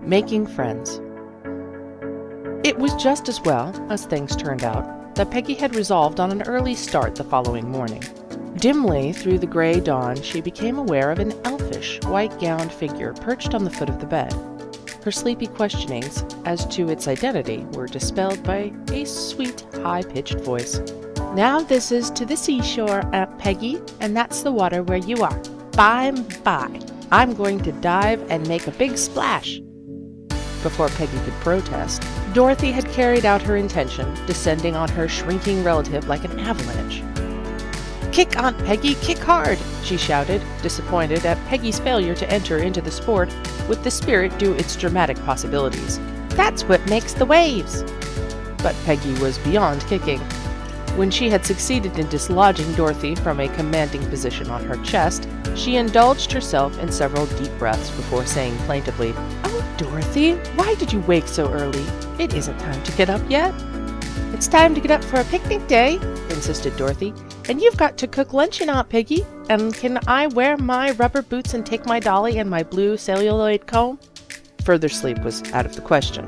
Making friends. It was just as well, as things turned out, that Peggy had resolved on an early start the following morning. Dimly, through the gray dawn, she became aware of an elfish, white-gowned figure perched on the foot of the bed. Her sleepy questionings as to its identity were dispelled by a sweet, high-pitched voice. "Now this is to the seashore, Aunt Peggy, and that's the water where you are. By, I'm going to dive and make a big splash." Before Peggy could protest, Dorothy had carried out her intention, descending on her shrinking relative like an avalanche. "Kick, Aunt Peggy, kick hard!" she shouted, disappointed at Peggy's failure to enter into the sport with the spirit due its dramatic possibilities. "That's what makes the waves!" But Peggy was beyond kicking. When she had succeeded in dislodging Dorothy from a commanding position on her chest, she indulged herself in several deep breaths before saying plaintively, "Oh, Dorothy, why did you wake so early? It isn't time to get up yet." "It's time to get up for a picnic day," insisted Dorothy. "And you've got to cook luncheon, Aunt Peggy. And can I wear my rubber boots and take my dolly and my blue celluloid comb?" Further sleep was out of the question.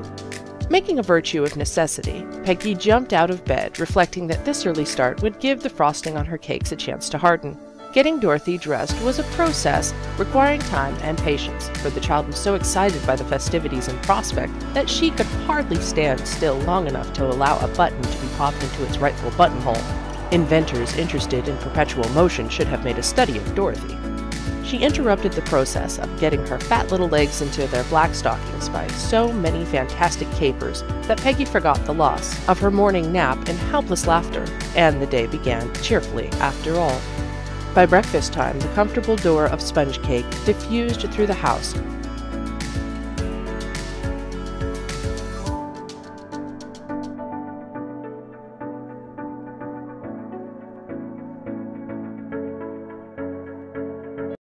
Making a virtue of necessity, Peggy jumped out of bed, reflecting that this early start would give the frosting on her cakes a chance to harden. Getting Dorothy dressed was a process requiring time and patience, for the child was so excited by the festivities in prospect that she could hardly stand still long enough to allow a button to be popped into its rightful buttonhole. Inventors interested in perpetual motion should have made a study of Dorothy. She interrupted the process of getting her fat little legs into their black stockings by so many fantastic capers that Peggy forgot the loss of her morning nap in helpless laughter, and the day began cheerfully after all. By breakfast time, the comfortable odor of sponge cake diffused through the house,